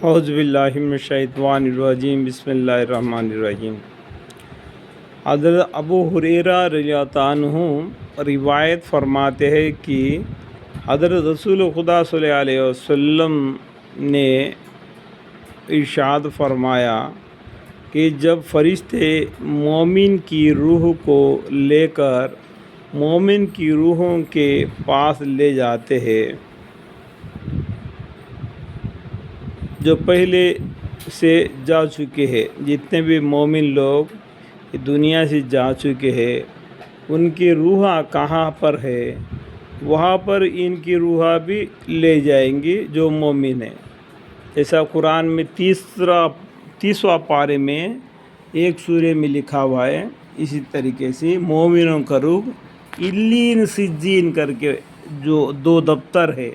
اعوذ باللہ من الشیطان الرجیم بسم اللہ الرحمن الرحیم۔ حضرت ابو ہریرہ رضی اللہ عنہ روایت فرماتے ہیں کہ حضرت رسول خدا صلی اللہ علیہ وسلم نے ارشاد فرمایا کہ جب فرشتے مومن کی روح کو لے کر مومن کی روحوں کے پاس لے جاتے ہیں جو پہلے سے جا چکے ہیں، جتنے بھی مومن لوگ دنیا سے جا چکے ہیں ان کی روح کہاں پر ہے، وہاں پر ان کی روح بھی لے جائیں گی جو مومن ہیں۔ ایسا قرآن میں 30واں پارے میں ایک سورہ میں لکھا ہوا ہے۔ اسی طریقے سے مومنوں کا روح علین سجین کر کے جو 2 دفتر ہے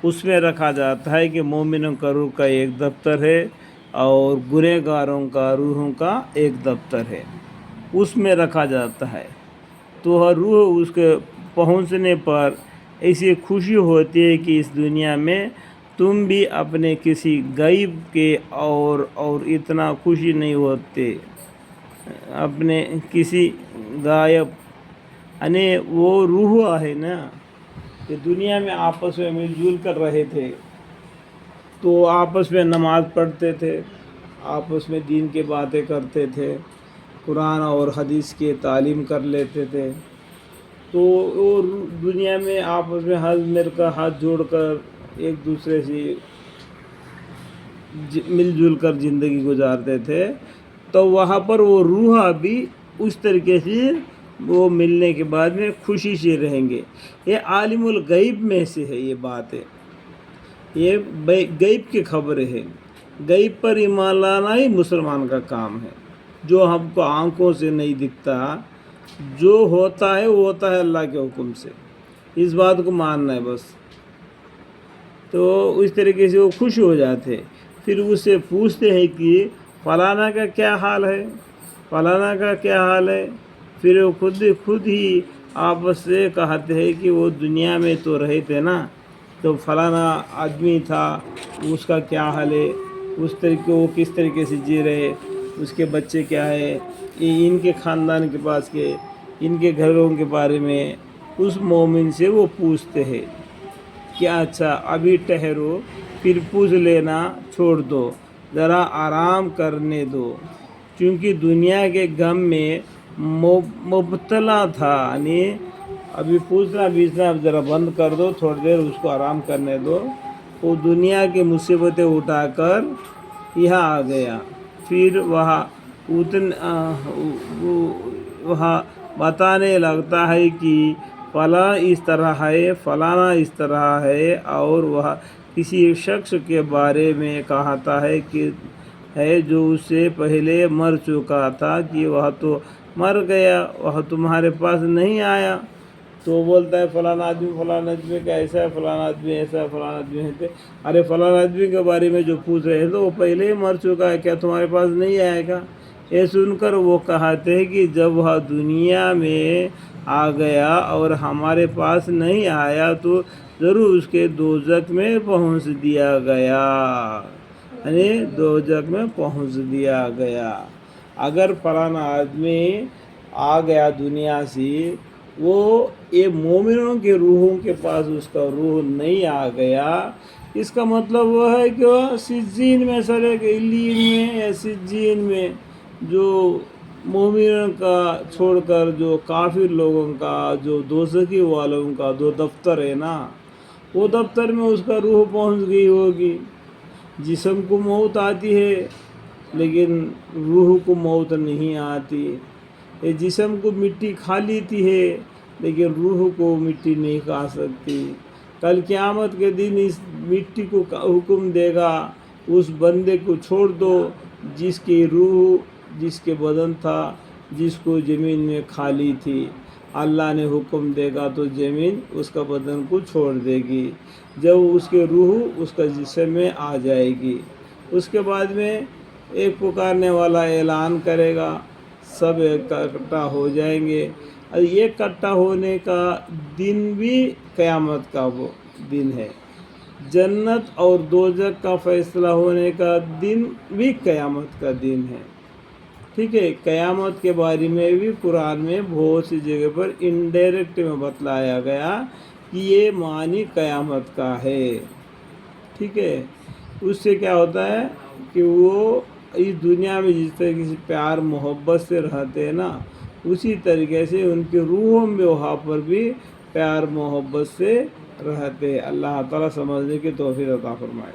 اس میں رکھا جاتا ہے کہ مومنوں کا روح کا ایک دفتر ہے اور گنہگاروں کا روحوں کا ایک دفتر ہے، اس میں رکھا جاتا ہے۔ تو ہر روح اس کے پہنچنے پر ایسی خوشی ہوتی ہے کہ اس دنیا میں تم بھی اپنے کسی غیب کے اور اتنا خوشی نہیں ہوتے اپنے کسی غائب، یعنی وہ روح ہے نا کہ دنیا میں آپس میں مل جل کر رہے تھے تو آپس میں نماز پڑھتے تھے، آپس میں دین کی باتیں کرتے تھے، قرآن اور حدیث کی تعلیم کر لیتے تھے، تو وہ دنیا میں آپس میں مل کر ہاتھ جوڑ کر ایک دوسرے سے مل جل کر زندگی گزارتے تھے۔ تو وہاں پر وہ روح بھی اس طریقے سے وہ ملنے کے بعد میں خوشی سے رہیں گے۔ یہ عالم الغیب میں سے ہے، یہ بات ہے، یہ غیب کی خبریں ہیں۔ غیب پر ایمان لانا ہی مسلمان کا کام ہے، جو ہم کو آنکھوں سے نہیں دکھتا، جو ہوتا ہے وہ ہوتا ہے اللہ کے حکم سے، اس بات کو ماننا ہے بس۔ تو اس طریقے سے وہ خوش ہو جاتے، پھر اس سے پوچھتے ہیں کہ فلانا کا کیا حال ہے، فلانا کا کیا حال ہے، پھر وہ خود ہی آپس سے کہتے ہیں کہ وہ دنیا میں تو رہے تھے نا، تو فلانا آدمی تھا اس کا کیا حال ہے، اس طریقے وہ کس طریقے سے جی رہے، اس کے بچے کیا ہے، ان کے خاندان کے پاس کے ان کے گھروں کے بارے میں اس مومن سے وہ پوچھتے ہیں کہ اچھا ابھی ٹھہرو، پھر پوچھ لینا چھوڑ دو، ذرا آرام کرنے دو، کیونکہ دنیا کے غم میں مبتلا تھا، یعنی ابھی پوچھنا بیچنا ذرا بند کر دو، تھوڑی دیر اس کو آرام کرنے دو۔ وہ دنیا کی مصیبتیں اٹھا کر یہاں آ گیا، پھر وہاں بتانے لگتا ہے کہ فلاں اس طرح ہے، فلانا اس طرح ہے، اور وہ کسی شخص کے بارے میں کہتا ہے کہ جو اس سے پہلے مر چکا تھا کہ وہ تو مر گیا، وہ تمہارے پاس نہیں آیا، تو بولتا ہے فلانا آدمی کا ایسا ہے، فلانا آدمی ایسا ہے، فلانا آدمی ہے، ارے فلانا آدمی کے بارے میں جو پوچھ رہے ہیں تو وہ پہلے ہی مر چکا ہے، کیا تمہارے پاس نہیں آئے گا؟ یہ سن کر وہ کہتے ہیں کہ جب وہ دنیا میں آ گیا اور ہمارے پاس نہیں آیا تو ضرور اس کے دوزخ میں پہنچ دیا گیا، یعنی دوزخ میں پہنچ دیا گیا۔ اگر فلانا آدمی آ گیا دنیا سے، وہ یہ مومنوں کے روحوں کے پاس اس کا روح نہیں آ گیا، اس کا مطلب وہ ہے کہ وہ سجین میں سڑے گئے، علیین میں یا سجین میں، جو مومنوں کا چھوڑ کر جو کافر لوگوں کا، جو دوزخی والوں کا 2 دفتر ہے نا، وہ دفتر میں اس کا روح پہنچ گئی ہوگی۔ جسم کو موت آتی ہے لیکن روح کو موت نہیں آتی، یہ جسم کو مٹی کھا لیتی ہے لیکن روح کو مٹی نہیں کھا سکتی۔ کل قیامت کے دن اس مٹی کو حکم دے گا اس بندے کو چھوڑ دو جس کی روح، جس کے بدن تھا، جس کو زمین میں کھا لی تھی، اللہ نے حکم دے گا تو زمین اس کا بدن کو چھوڑ دے گی، جب اس کے روح اس کا جسم میں آ جائے گی، اس کے بعد میں ایک پکارنے والا اعلان کرے گا، سب اکٹھا ہو جائیں گے، اور یہ اکٹھا ہونے کا دن بھی قیامت کا وہ دن ہے۔ جنت اور دوزخ کا فیصلہ ہونے کا دن بھی قیامت کا دن ہے. ٹھیک ہے. قیامت کے بارے میں بھی قرآن میں بہت سی جگہ پر انڈائریکٹ میں بتلایا گیا کہ یہ معنی قیامت کا ہے. ٹھیک ہے. اس سے کیا ہوتا ہے کہ وہ اس دنیا میں جس طرح کسی پیار محبت سے رہتے ہیں نا، اسی طریقے سے ان کی روحوں میں وہاں پر بھی پیار محبت سے رہتے. اللہ تعالیٰ سمجھنے کی توفیق عطا فرمائے.